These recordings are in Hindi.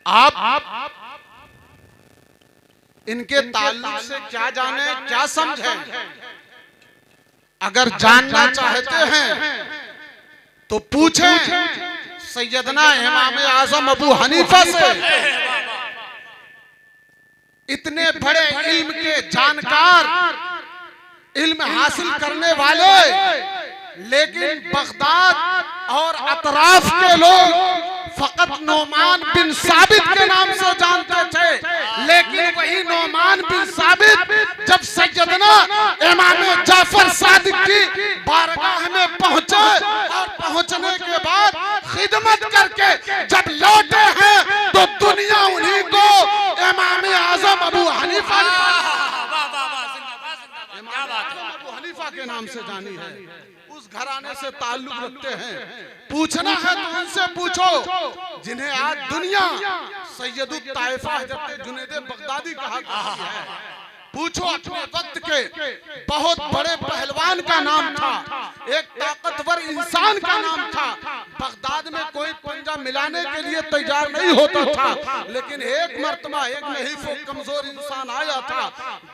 आप इनके ताल्लुक से क्या जाने, क्या समझें? अगर जानना चाहते हैं तो पूछें सैयदना इमाम आजम अबू हनीफा से। इतने बड़े इल्म के जानकार, इल्म हासिल करने वाले, लेकिन बगदाद और अतराफ के लोग फकत नोमान बिन साबित के नाम से जानते थे। लेकिन वही नोमान बिन साबित जब सैयदना इमाम जाफर सादिक की बारगाह में पहुंचे और पहुंचने के बाद खिदमत करके जब लौटे हैं तो दुनिया उन्हीं को इमाम आजम अबू हनीफा के नाम से जानी है। उस घराने से ताल्लुक रखते हैं। पूछना है तो उनसे पूछो जिन्हें आज दुनिया सैयदुत ताइफा हज़रत जुनैद बगदादी कहा करती है। पूछो अपने वक्त के बहुत बड़े पहलवान का नाम था, एक ताकतवर इंसान का नाम था। बगदाद में कोई पंजा मिलाने के लिए तैयार नहीं होता था, लेकिन एक मर्तबा एक नहीफ और कमजोर इंसान आया था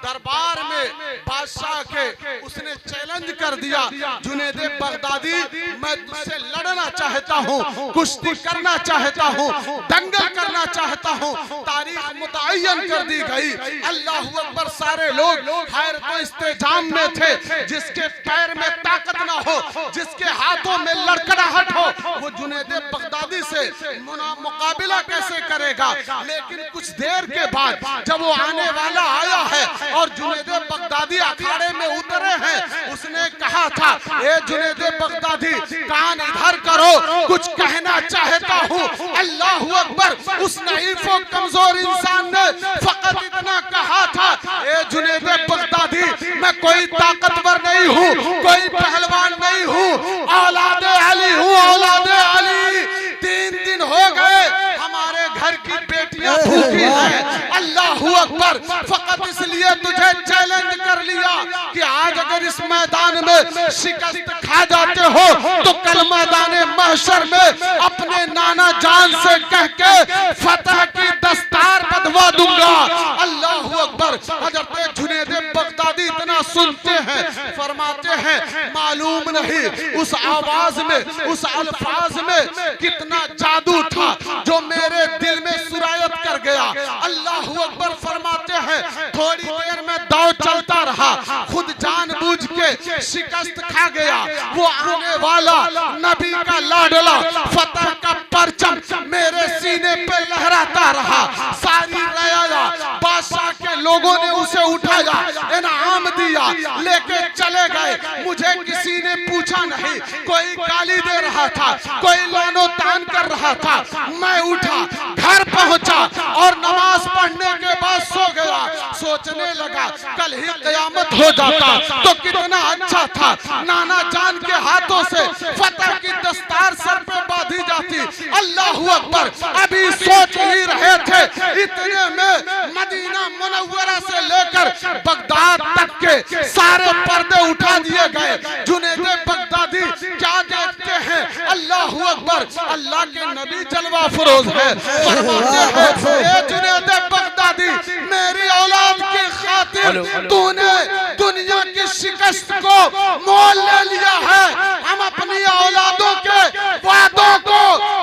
दरबार में बादशाह के। उसने चैलेंज कर दिया, जुनैद बगदादी मैं तुझसे लड़ना चाहता हूँ, कुश्ती करना चाहता हूँ, दंगल करना चाहता हूँ। तारीख मुतय्यन कर दी गई। अल्लाहू अकबर। सारे लोग हैरत इस्तेजाम में थे। जिसके पैर में ताकत ना हो, जिसके हाथों में लड़खड़ाहट हो, वो जुनैद बगदादी से मुकाबिला कैसे करेगा? लेकिन कुछ देर के बाद जब वो आने वाला आया है और जुनैद बगदादी अखाड़े में उतरे हैं, उसने कहा था, ए जुनैद बगदादी कान इधर करो, कुछ कहना चाहता हूँ। अल्लाहू अकबर। उस नहीफ और कमजोर इंसान ने फकत इतना कहा था, ए जुनैद बगदादी मैं कोई ताकतवर नहीं हूँ, कोई पहलवान नहीं हूँ, औलादे अली हूँ, औलादे अली। 3 दिन हो गए हमारे घर की बेटियां भूखी हैं। अल्लाहू अकबर। फकत इसलिए तुझे चैलेंज कर लिया कि आज अगर इस मैदान में शिकस्त खा जाते हो तो कल मैदान महशर में अपने नाना जान से कह के फतह की दस्तार बंधवा दूंगा। अल्लाहू अकबर। हजरत जुनैद बगदादी इतना सुनते हैं, फरमाते हैं मालूम नहीं उस आवाज में, उस अल्फाज में कितना जादू था जो मेरे दिल में सुरायत कर गया। अल्लाहू अकबर। फरमाते हैं थोड़ी देर में दाव चलता रहा, खुद जानबूझ के शिकस्त खा गया। वो आने वाला नबी का लाडला फतह का परचम मेरे सीने पे लहराता रहा। सारी रयाया बादशाह के लोगों ने उसे उठाया, इनाम दिया, लेके चले गए। मुझे किसी ने पूछा नहीं, कोई गाली दे रहा था, कोई लानो तान कर रहा था। मैं उठा, घर पहुंचा और नमाज पढ़ने के बाद सो गया। सोचने लगा कल ही कयामत हो जाता तो कितना अच्छा था, नाना जान के हाथों से फतह की दस्तार सर पे बांधी जाती। अल्लाहू अकबर। अभी सोच ही रहे थे, इतने में मदीना मुनव्वरा से लेकर बगदाद तक के सारे पर्दे उठा दिए गए। जुनैद बगदादी क्या देखते हैं? अल्लाहू अकबर। अल्लाह के नबी जलवा फरोज है। फरमाते हैं जुनैद बगदादी मेरी औलाद की खातिर तूने दुनिया की शिकस्त को मोल ले लिया है। हम अपनी औलादों के वादों को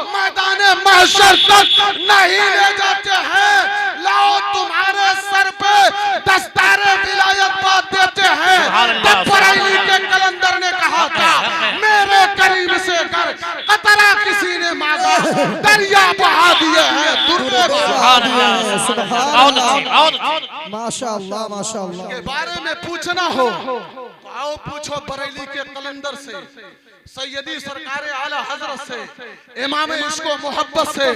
मैदान महशर तक नहीं ले जाते हैं। लाओ तुम्हारे सर पे दस्तारे विलायत बात देते हैं। तब बरेली के कलंदर ने कहा था मेरे करीब से कर कतरा किसी ने मांगा, दरिया बहा दिए हैं। माशाअल्लाह माशाअल्लाह। के बारे में पूछना हो तो आओ पूछो बरेली के कलंदर से, सैयदी सरकार आला हजरत से, इमाम इश्क व मोहब्बत से।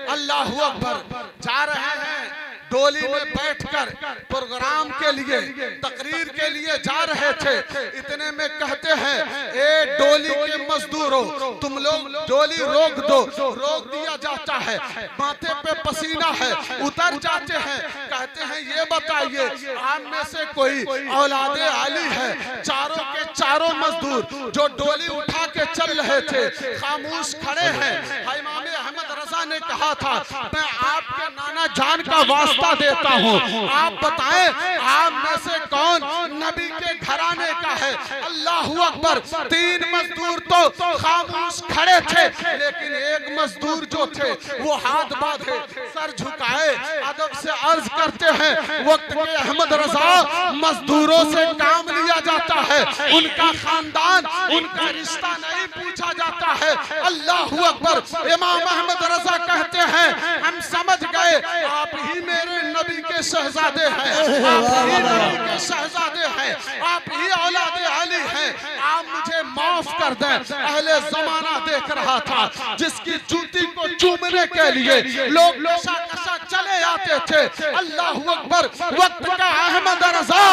अल्लाहू अकबर। जा रहे हैं डोली में बैठकर प्रोग्राम के लिए, तकरीर के लिए जा रहे थे। इतने में कहते हैं ए डोली के मजदूरों तुम लोग डोली रोक दो। रोक दिया जाता है, माथे पे पसीना है, उतर जाते हैं। कहते हैं ये बताइए आप में से कोई औलादे अली है? चारों के चारों मजदूर जो डोली उठा के चल रहे थे खामोश खड़े हैं। इमाम अहमद रजा ने कहा था मैं आपके जान का वास्ता देता हूँ, आप बताएं आप में से कौन नबी के घराने का है? अल्लाहू अकबर। 3 मजदूर तो खामोश खड़े थे, लेकिन एक मजदूर जो थे वो हाथ बांधे सर झुकाए अदब से अर्ज करते हैं, वक्त के अहमद रजा मजदूरों से काम लिया जाता है, उनका खानदान उनका रिश्ता नहीं पूछा जाता है। अल्लाहू अकबर। इमाम अहमद रजा कहते हैं हम समझ गए आप ही मेरे नबी के शहजादे हैं, आप ही नबी के शहजादे हैं, आप ही औलादे अली हैं, आप मुझे माफ कर दें। अहले जमाना देख रहा था जिसकी जूती को चूमने के लिए लोग कशा कशा चले आते थे। अल्लाहू अकबर। वक्त का अहमद रजा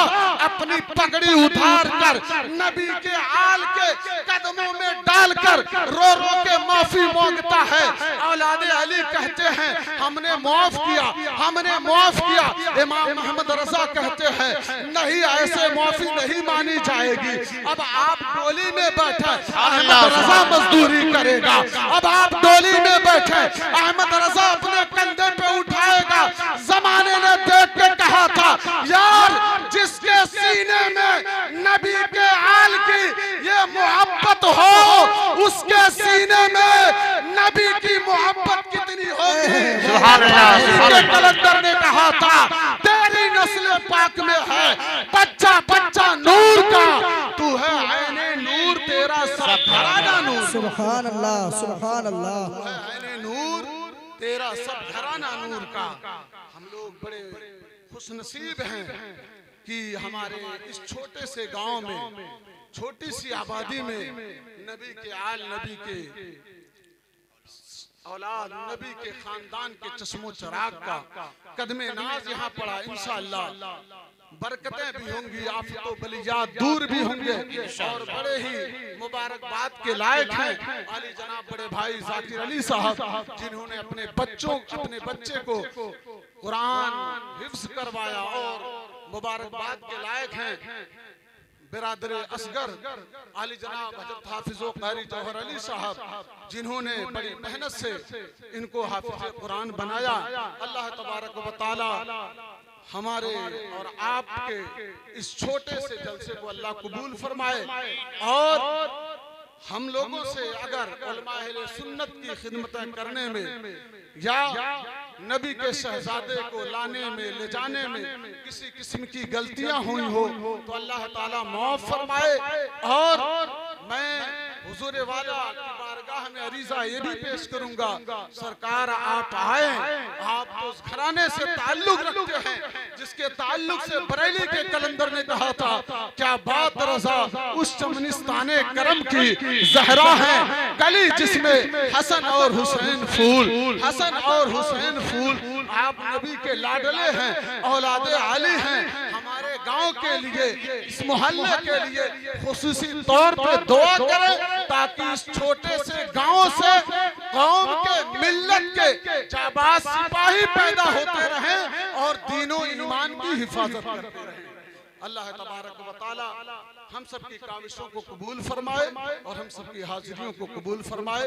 अपनी पगड़ी उतार कर नबी के आल के कदमों में डालकर रो रो के माफी मांगता है। औलादे अली कहते हैं हमने माफ किया, हमने माफ किया। इमाम मोहम्मद रजा कहते हैं नहीं, ऐसे माफी नहीं मानी जाएगी। अब आप डोली में बैठे, अहमद रजा मजदूरी करेगा। अब आप डोली में बैठे, अहमद रजा अपने कंधे पे उठाएगा। जमाने ने देख के कहा था यार जिसके सीने में नबी के आल की ये मोहब्बत हो, उसके सीने में नबी की मोहब्बत कितनी होगी। कलंदर ने कहा था तेरी नस्ल पाक में है बच्चा बच्चा नूर का, तू है ऐने नूर, तेरा सब घराना नूर। सुभान अल्लाह, सुभान अल्लाह। तू है ऐने नूर, तेरा सब घराना नूर का। हम लोग बड़े खुशनसीब हैं कि हमारे इस छोटे से गांव में, छोटी सी आबादी में नबी के आल, नबी के औलाद, नबी के खानदान के चश्मो चराग का कदमे नाज यहाँ पड़ा। इंशाअल्लाह बरकतें भी होंगी, आफतो बलियात दूर भी होंगे और बड़े ही मुबारकबाद के लायक हैं अली जनाब बड़े भाई जाकिर अली साहब, जिन्होंने अपने बच्चे को कुरान हिफ्ज करवाया और मुबारकबाद के लायक हैं। बिरादर असगर अली जनाब हजरत हाफिज़ो क़ारी जौहर अली साहब, जिन्होंने बड़ी मेहनत से इनको हाफिज़ कुरान बनाया। अल्लाह तबारक व तआला हमारे और आपके इस छोटे से जलसे को अल्लाह कबूल फरमाए और हम लोगों से अगर उलमा अहले सुन्नत की खिदमतें करने में या नबी के शहजादे को लाने में ले जाने में किसी किस्म की गलतियां हुई हो तो अल्लाह ताला माफ फरमाए। और मैं हुजूर वाला की बारगाह में अरीजा ये भी पेश करूंगा, सरकार आप आए, आप तो उस घराने से ताल्लुक रखते हैं जिसके ताल्लुक से बरेली के कलंदर ने कहा था क्या बात रजा उस चमनिस्ताने करम की जहरा है कली जिसमें हसन और हुसैन फूल, हसन और हुसैन फूल। आप नबी के लाडले हैं, औलादे अली हैं। हमारे गांव के लिए, इस मोहल्ले के लिए खुसूसी तौर पे दुआ करें ताकि इस छोटे से गांव से कौम के मिल्लत के जाबाज सिपाही पैदा होते रहें और दीनो ईमान की हिफाजत करते रहें। अल्लाह तबारक व तआला हम सब की काविशों को कबूल फरमाए और हम सब की हाजिरियों को कबूल फरमाए।